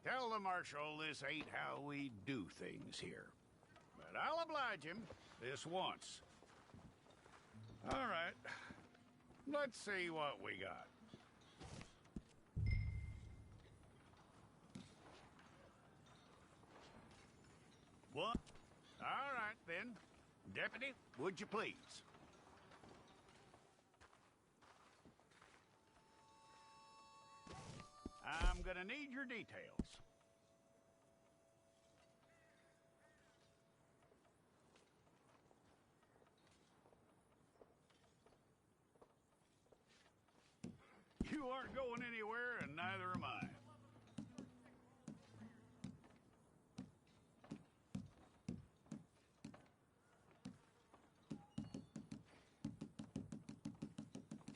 Tell the Marshal this ain't how we do things here. But I'll oblige him this once. All right. Let's see what we got. What? All right, then. Deputy, would you please? I'm gonna need your details. You aren't going anywhere, and neither am I.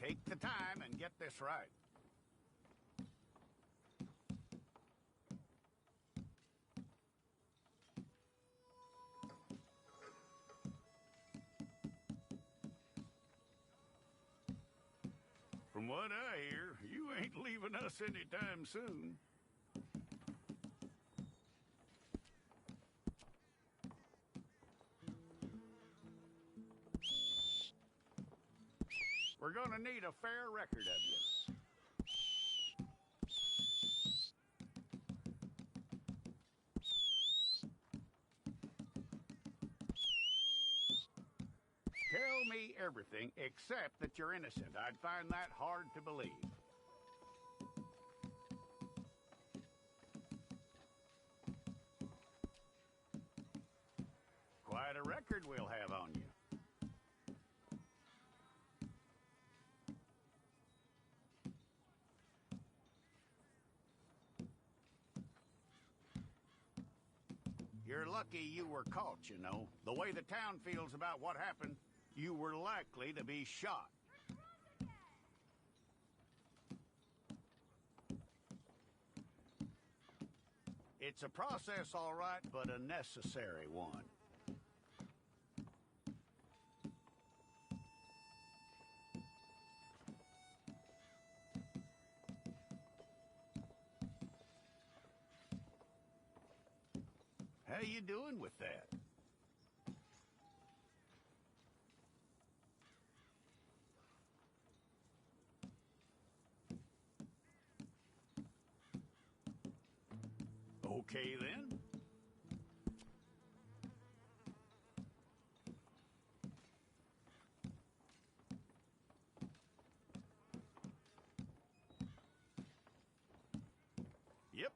Take the time and get this right. From what I hear, you ain't leaving us anytime soon. We're gonna need a fair record of you. Tell me everything except that you're innocent. I'd find that hard to believe. Quite a record we'll have on you. You're lucky you were caught, you know. The way the town feels about what happened, you were likely to be shot. It's a process, all right, but a necessary one. How you doing with that? Okay, then. Yep.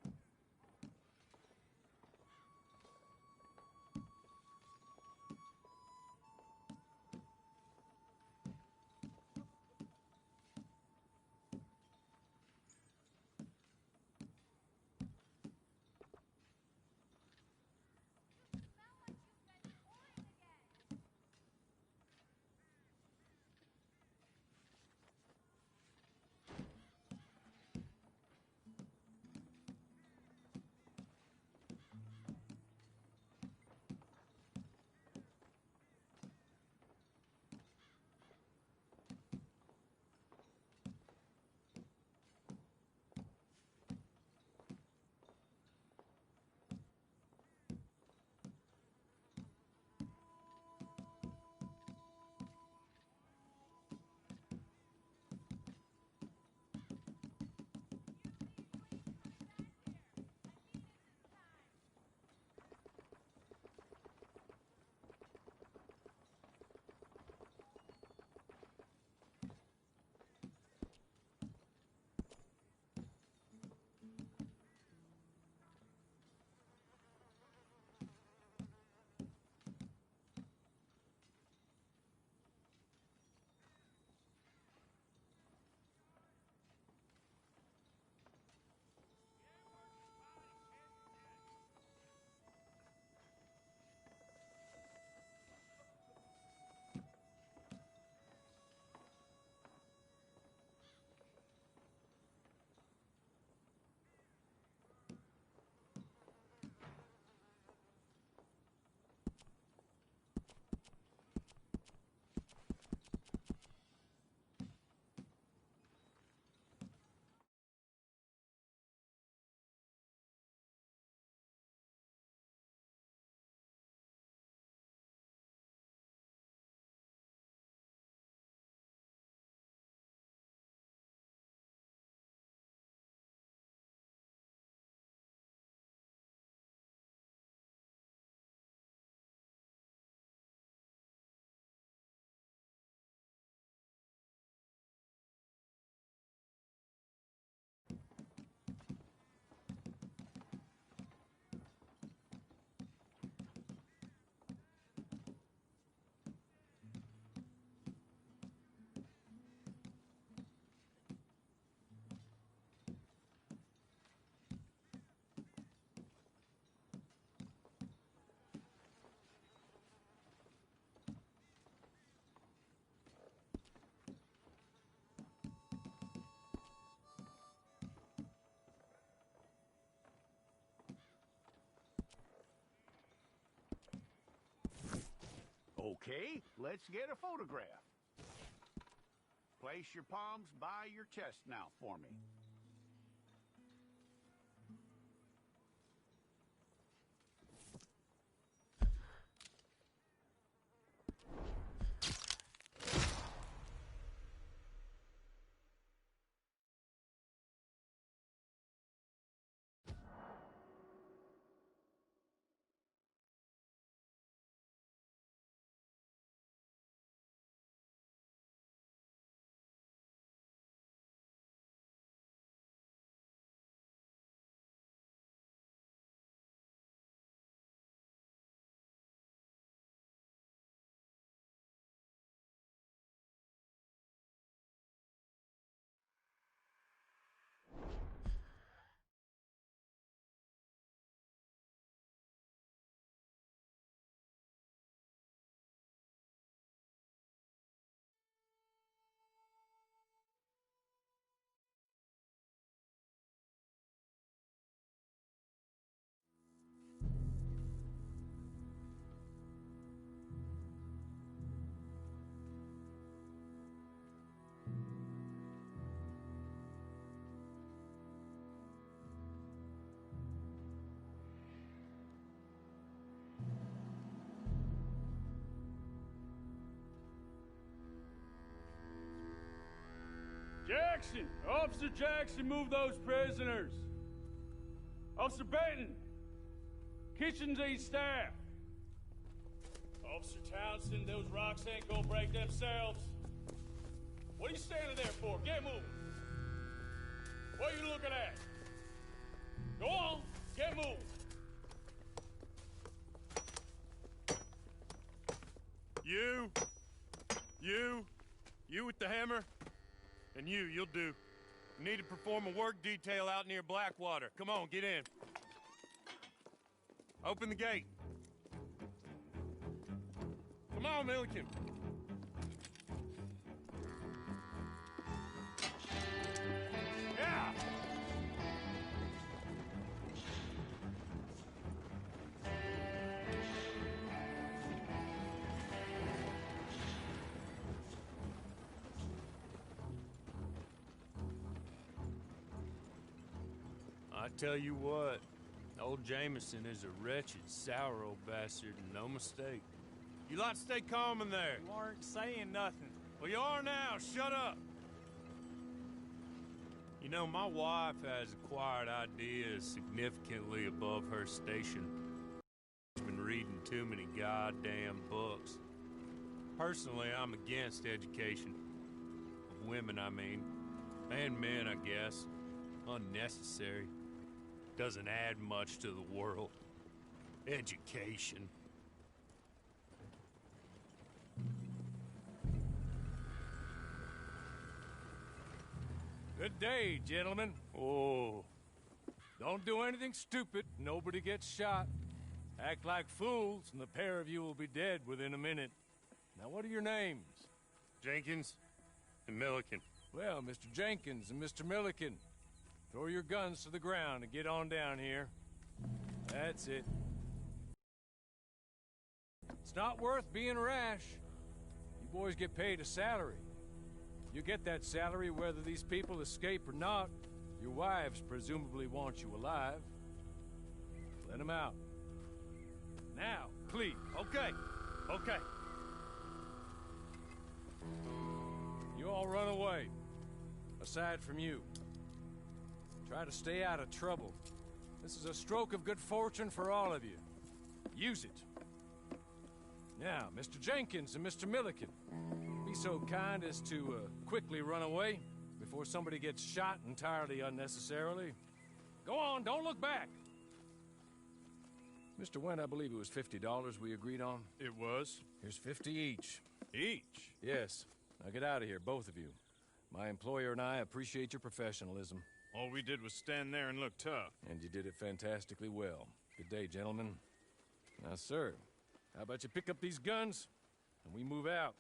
Okay, let's get a photograph. Place your palms by your chest now for me. Jackson! Officer Jackson, move those prisoners! Officer Benton! Kitchens ain't staff! Officer Townsend, those rocks ain't gonna break themselves. What are you standing there for? Get moving! What are you looking at? Go on, get moving! You with the hammer? And you'll do. You need to perform a work detail out near Blackwater. Come on, get in. Open the gate. Come on, Milliken. Yeah! I tell you what, old Jameson is a wretched, sour old bastard, and no mistake. You lot stay calm in there. You aren't saying nothing. Well, you are now. Shut up. You know, my wife has acquired ideas significantly above her station. She's been reading too many goddamn books. Personally, I'm against education. Of women, I mean. And men, I guess. Unnecessary. Doesn't add much to the world. Education. Good day, gentlemen. Oh. Don't do anything stupid. Nobody gets shot. Act like fools, and the pair of you will be dead within a minute. Now, what are your names? Jenkins and Milliken. Well, Mr. Jenkins and Mr. Milliken, throw your guns to the ground and get on down here. That's it. It's not worth being rash. You boys get paid a salary. You get that salary whether these people escape or not. Your wives presumably want you alive. Let them out. Now, please. Okay. You all run away. Aside from you. Try to stay out of trouble. This is a stroke of good fortune for all of you. Use it. Now, Mr. Jenkins and Mr. Milliken, be so kind as to quickly run away before somebody gets shot entirely unnecessarily. Go on, don't look back. Mr. Wendt, I believe it was $50 we agreed on. It was. Here's 50 each. Each? Yes. Now get out of here, both of you. My employer and I appreciate your professionalism. All we did was stand there and look tough. And you did it fantastically well. Good day, gentlemen. Now, sir, how about you pick up these guns, and we move out?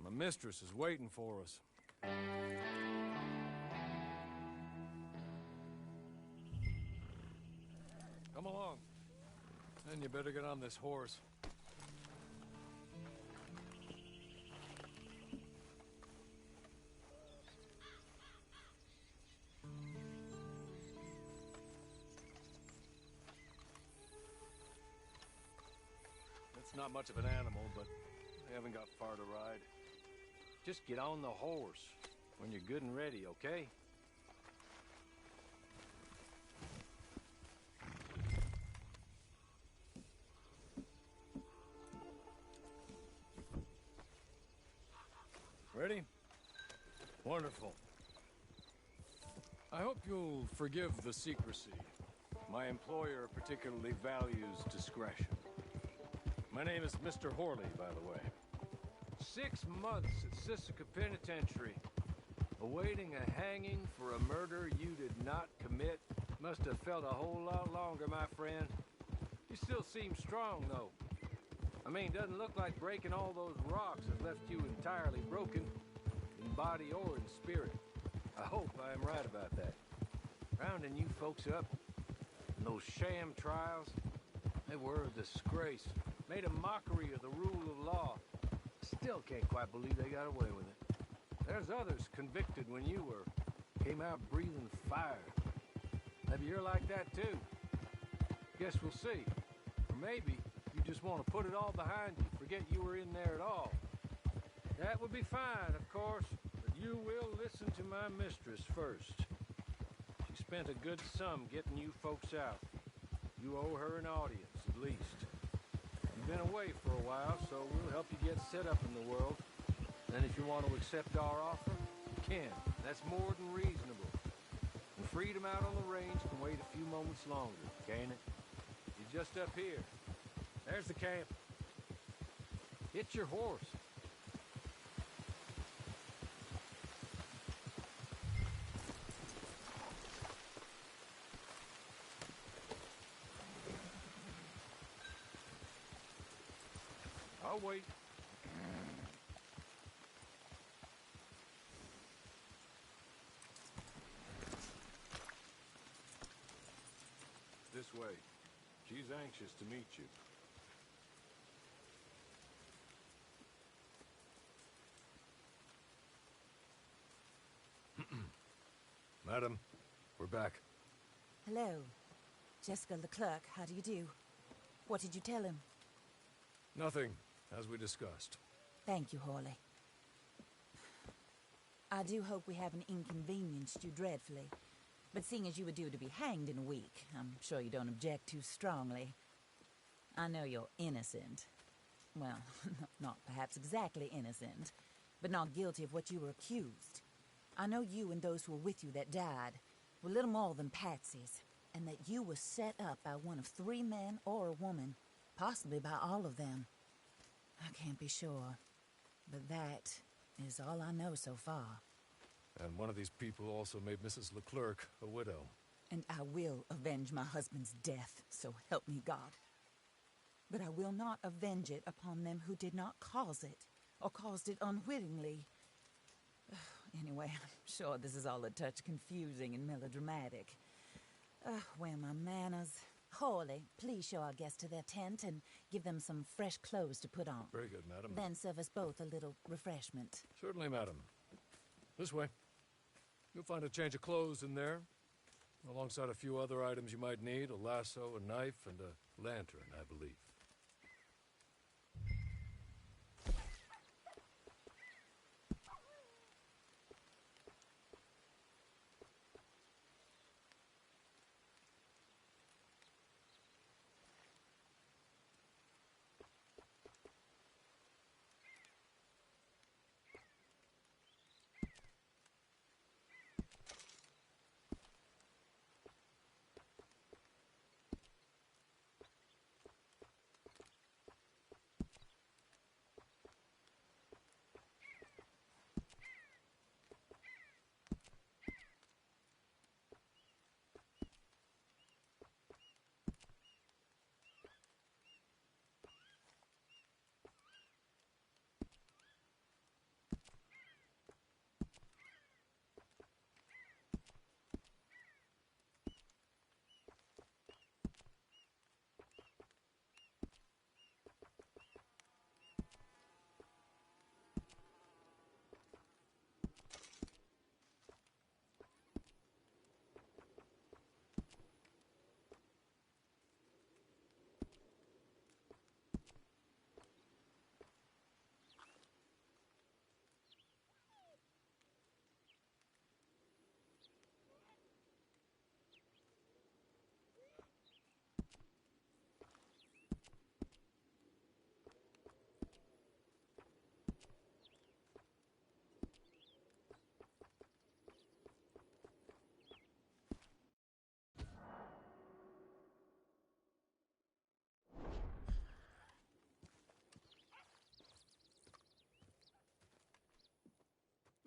My mistress is waiting for us. Come along. Then you better get on this horse. not much of an animal, but we haven't got far to ride. Just get on the horse when you're good and ready, okay? Ready? Wonderful. I hope you'll forgive the secrecy. My employer particularly values discretion. My name is Mr. Horley, by the way. 6 months at Sisika Penitentiary, awaiting a hanging for a murder you did not commit. Must have felt a whole lot longer, my friend. You still seem strong, though. I mean, doesn't look like breaking all those rocks has left you entirely broken, in body or in spirit. I hope I am right about that. Rounding you folks up, and those sham trials, they were a disgrace. Made a mockery of the rule of law. Still can't quite believe they got away with it. There's others convicted when you were. Came out breathing fire. Maybe you're like that too. Guess we'll see. Or maybe you just want to put it all behind you, forget you were in there at all. That would be fine, of course, but you will listen to my mistress first. She spent a good sum getting you folks out. You owe her an audience, at least. You've been away for a while, so we'll help you get set up in the world. And if you want to accept our offer, you can. That's more than reasonable. And freedom out on the range can wait a few moments longer, can't it? You're just up here. There's the camp. Hit your horse. I'll wait. This way. She's anxious to meet you. Madam, we're back. Hello. Jessica Leclerc, how do you do? What did you tell him? Nothing, as we discussed. Thank you, Horley. I do hope we haven't inconvenienced you dreadfully. But seeing as you were due to be hanged in a week, I'm sure you don't object too strongly. I know you're innocent. Well, not perhaps exactly innocent, but not guilty of what you were accused. I know you and those who were with you that died were little more than patsies, and that you were set up by one of 3 men or a woman, possibly by all of them. I can't be sure, but that is all I know so far. And one of these people also made Mrs. Leclerc a widow. And I will avenge my husband's death, so help me God. But I will not avenge it upon them who did not cause it, or caused it unwittingly. Anyway, I'm sure this is all a touch confusing and melodramatic. Where are my manners? Horley, please show our guests to their tent and give them some fresh clothes to put on. Very good, madam. Then serve us both a little refreshment. Certainly, madam. This way. You'll find a change of clothes in there, alongside a few other items you might need, a lasso, a knife, and a lantern, I believe.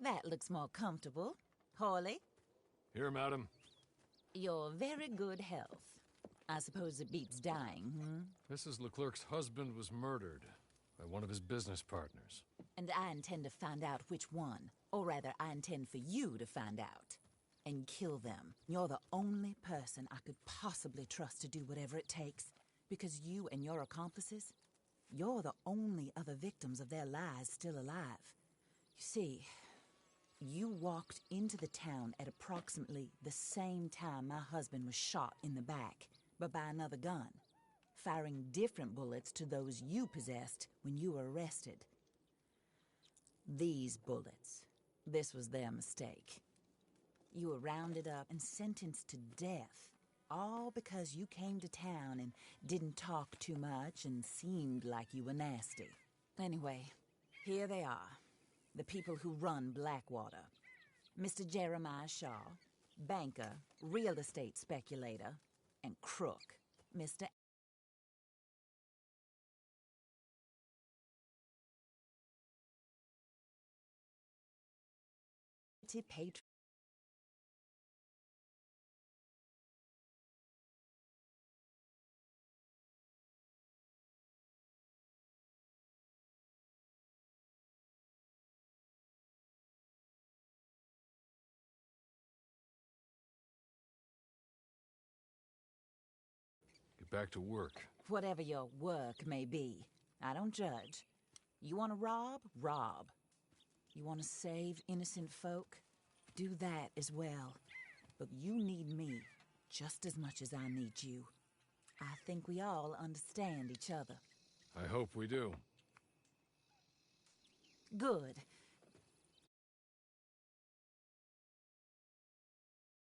That looks more comfortable. Hawley, Here, madam. your very good health. I suppose it beats dying, Mrs. Leclerc's husband was murdered by one of his business partners. And I intend to find out which one. Or rather, I intend for you to find out. And kill them. You're the only person I could possibly trust to do whatever it takes. Because you and your accomplices, you're the only other victims of their lies still alive. You see, you walked into the town at approximately the same time my husband was shot in the back, but by another gun, firing different bullets to those you possessed when you were arrested. These bullets, this was their mistake. You were rounded up and sentenced to death, all because you came to town and didn't talk too much and seemed like you were nasty. Anyway, here they are, the people who run Blackwater. Mr. Jeremiah Shaw, banker, real estate speculator, and crook, Mr. Patron. Get back to work. Whatever your work may be, I don't judge. You want to rob? Rob. You want to save innocent folk? Do that as well. But you need me just as much as I need you. I think we all understand each other. I hope we do. Good.